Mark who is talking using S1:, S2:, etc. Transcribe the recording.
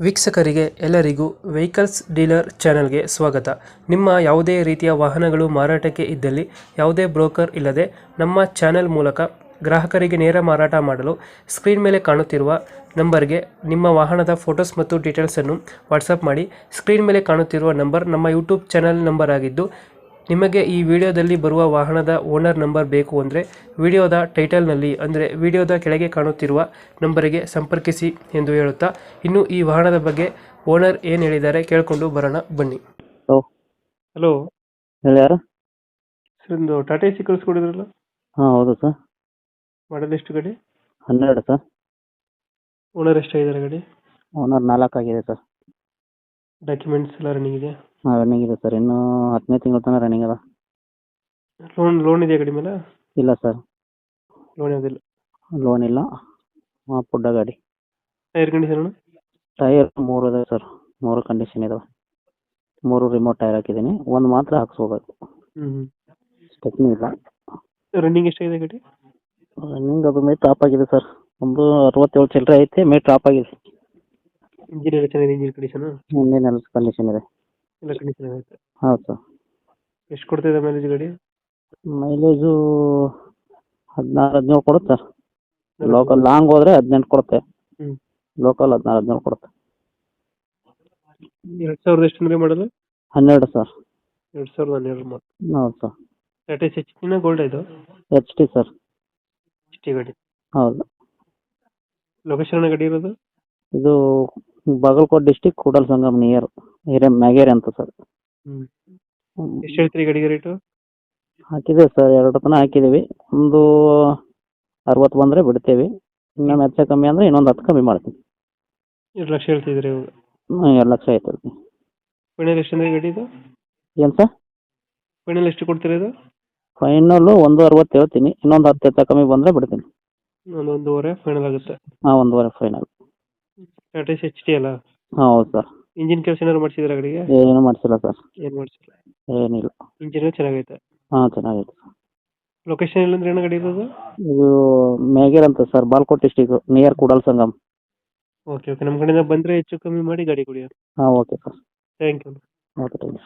S1: ವೀಕ್ಷಕರಿಗೆ ಎಲ್ಲರಿಗೂ vehicles dealer ಚಾನೆಲ್ಗೆ ಸ್ವಾಗತ. ನಿಮ್ಮ ಯಾವುದೇ ರೀತಿಯ ವಾಹನಗಳು ಮಾರಾಟಕ್ಕೆ ಇದ್ದಲ್ಲಿ ಯಾವುದೇ ಬ್ರೋಕರ್ ಇಲ್ಲದೆ ನಮ್ಮ ಚಾನೆಲ್ ಮೂಲಕ ಗ್ರಾಹಕರಿಗೆ ನೇರ ಮಾರಾಟ ಮಾಡಲು ಸ್ಕ್ರೀನ್ ಮೇಲೆ ಕಾಣುತ್ತಿರುವ ನಂಬರ್ಗೆ ನಿಮ್ಮ ವಾಹನದ ಫೋಟೋಸ್ ಮತ್ತು ಡೀಟೇಲ್ಸನ್ನು ವಾಟ್ಸಪ್ ಮಾಡಿ. ಸ್ಕ್ರೀನ್ ಮೇಲೆ ಕಾಣುತ್ತಿರುವ ನಂಬರ್ ನಮ್ಮ ಯೂಟ್ಯೂಬ್ ಚಾನೆಲ್ ನಂಬರ್ ಆಗಿದ್ದು, ನಿಮಗೆ ಈ ವಿಡಿಯೋದಲ್ಲಿ ಬರುವ ವಾಹನದ ಓನರ್ ನಂಬರ್ ಬೇಕು ಅಂದರೆ ವಿಡಿಯೋದ ಟೈಟಲ್ನಲ್ಲಿ ಅಂದರೆ ವಿಡಿಯೋದ ಕೆಳಗೆ ಕಾಣುತ್ತಿರುವ ನಂಬರಿಗೆ ಸಂಪರ್ಕಿಸಿ ಎಂದು ಹೇಳುತ್ತಾ, ಇನ್ನು ಈ ವಾಹನದ ಬಗ್ಗೆ ಓನರ್ ಏನು ಹೇಳಿದ್ದಾರೆ ಕೇಳಿಕೊಂಡು ಬರೋಣ ಬನ್ನಿ.
S2: ಹಲೋ.
S1: ಹಲೋ
S2: ಹೇಳಿ ಯಾರು?
S1: ಸರ್, ಒಂದು ಟಾಟಾ ಎಸಿ ಕಳಿಸ್ಕೊಡಿದ್ರಲ್ಲ,
S2: ಹಾಂ ಹೌದು ಸರ್.
S1: ಮಾಡಲ್ ಎಷ್ಟು ಗಾಡಿ?
S2: 12 ಸರ್.
S1: ಓನರ್ ಎಷ್ಟಾಗಿದ್ದಾರೆ ಗಾಡಿ?
S2: ಓನರ್ 4 ಆಗಿದೆ ಸರ್.
S1: ಡಾಕ್ಯುಮೆಂಟ್ಸ್ ಎಲ್ಲ ರನ್ನಿಂಗ್ ಇದೆ?
S2: ಹಾಂ ರನ್ನಿಂಗ್ ಇದೆ ಸರ್. ಇನ್ನೂ 10ನೇ ತಿಂಗಳು ತನಕ ರನ್ನಿಂಗ್ ಅದ.
S1: ಲೋನ್ ಇದೆಯಾ ಗಾಡಿ ಮೇಲೆ?
S2: ಇಲ್ಲ ಸರ್,
S1: ಲೋನ್ ಯಾವುದಿಲ್ಲ.
S2: ಲೋನ್ ಇಲ್ಲ. ಹಾಂ ಪುಡ್ಡ ಗಾಡಿ.
S1: Tyre condition?
S2: ಟೈರ್ 3 ಇದೆ ಸರ್. 3 ಕಂಡೀಷನ್ ಇದಾವೆ. 3 ರಿಮೋಟ್ ಟೈರ್ ಹಾಕಿದ್ದೀನಿ, ಒಂದು ಮಾತ್ರ ಹಾಕ್ಸ್ಕೋಬೇಕು. ಸ್ಟೆಪ್ನಿ ಇಲ್ಲ.
S1: ರನ್ನಿಂಗ್ ಎಷ್ಟಾಗಿದೆ ಗಾಡಿ?
S2: ರನ್ನಿಂಗ್ ಅದು ಮೇ ಟಾಪ್ ಆಗಿದೆ ಸರ್. ಒಂದು 67 ಚಿಲ್ಲರೆ ಐತೆ, ಮೇ ಟಾಪ್ ಆಗಿದೆ.
S1: ಇಂಜಿನ್ ಎಲ್ಲ ಚೆನ್ನಾಗಿದೆ? ಇಂಜಿನ್ ಕಂಡೀಷನ್
S2: ಮುಂದಿನ ಕಂಡೀಷನ್ ಇದೆ.
S1: ಎಲ್ಲ ಕಂಡೀಷನ್ ಆಗುತ್ತೆ.
S2: ಹೌದು ಸರ್.
S1: ಎಷ್ಟು ಕೊಡ್ತಿದೆ ಮೈಲೇಜ್ ಗಾಡಿ?
S2: ಮೈಲೇಜು 16-17 ಕೊಡುತ್ತೆ ಸರ್. ಲೋಕಲ್ ಲಾಂಗ್ ಹೋದ್ರೆ 18 ಕೊಡುತ್ತೆ.
S1: ಹ್ಮ್.
S2: ಲೋಕಲ್ 16-17 ಕೊಡುತ್ತೆ.
S1: 2000 ಎಷ್ಟು ಅಂದ್ರೆ ಮಾಡಲು?
S2: 12 ಸರ್.
S1: 2012 ಮಾತು.
S2: ಹೌದು ಸರ್.
S1: ಟಾಟಾ ಎಚ್ ಟಿನ ಗೋಲ್ಡ್ ಇದು?
S2: H T sir.
S1: H T ಗಾಡಿ.
S2: ಹೌದು.
S1: ಲೊಕೇಶನ್ ಗಾಡಿ ಇರೋದು?
S2: ಇದು ಬಾಗಲಕೋಟೆ ಡಿಸ್ಟಿಕ್ ಕೂಡಲ್ ಸಂಗಮ್ ನಿಯರ್ ಮ್ಯಾಗೇರಿ ಅಂತ ಸರ್.
S1: ಹ್ಮ್. ಎಷ್ಟು ಹೇಳ್ತೀರಿ ಗಾಡಿಗೆ ರೇಟು?
S2: ಹಾಕಿದೆ ಸರ್, 2 ತನಕ ಹಾಕಿದ್ದೀವಿ. ಒಂದು 60 ಬಂದರೆ ಬಿಡ್ತೇವೆ. ಇನ್ನೊಂದು ಹೆಚ್ಚು ಕಮ್ಮಿ ಅಂದರೆ ಇನ್ನೊಂದು 10 ಕಮ್ಮಿ ಮಾಡ್ತೀನಿ.
S1: 2 ಲಕ್ಷ ಹೇಳ್ತಿದ್ರಿ ಇವಾಗ?
S2: 2 ಲಕ್ಷ ಆಯ್ತು.
S1: ಫೈನಲ್ ಎಷ್ಟು ಅಂದ್ರೆ ಗಾಡಿ ಇದು?
S2: ಏನು ಸರ್?
S1: ಫೈನಲ್ ಎಷ್ಟು ಕೊಡ್ತೀರಾ ಇದು?
S2: ಫೈನಲ್ಲು 160 ಹೇಳ್ತೀನಿ. ಇನ್ನೊಂದು 10 ಹೆಚ್ಚು ಕಮ್ಮಿ ಬಂದರೆ ಬಿಡ್ತೀನಿ.
S1: ಒಂದೂವರೆ ಫೈನಲ್ ಆಗುತ್ತೆ?
S2: ಹಾಂ, 1.5 ಫೈನಲ್.
S1: ಟಾಟಾ ಎಚ್ ಟಿ ಅಲ್ಲ?
S2: ಹಾಂ ಹೌದು ಸರ್.
S1: ಇಂಜಿನ್ ಕೆಲಸ ಏನಾದ್ರು ಮಾಡಿಸಿದ್ರೆ ಗಾಡಿಗೆ?
S2: ಏನು ಮಾಡಿಸಿಲ್ಲ ಸರ್.
S1: ಏನು ಮಾಡಿಸಿಲ್ಲ?
S2: ಏನಿಲ್ಲ.
S1: ಇಂಜಿನ್ ಚೆನ್ನಾಗೈತೆ?
S2: ಹಾಂ ಚೆನ್ನಾಗೈತೆ ಸರ್.
S1: ಲೊಕೇಶನ್ ಎಲ್ಲಂದ್ರೆ ಏನು ಗಾಡಿ ಇರೋದು?
S2: ಇದು ಮ್ಯಾಗೇರ್ ಅಂತ sir, Bagalkote district near Kudal Sangam.
S1: Okay okay, ನಮ್ಮ ಕಡೆಯಿಂದ ಬಂದರೆ ಹೆಚ್ಚು ಕಮ್ಮಿ ಮಾಡಿ ಗಾಡಿ ಕೊಡಿ.
S2: ಹಾಂ okay sir.
S1: Thank you.
S2: Okay thank you.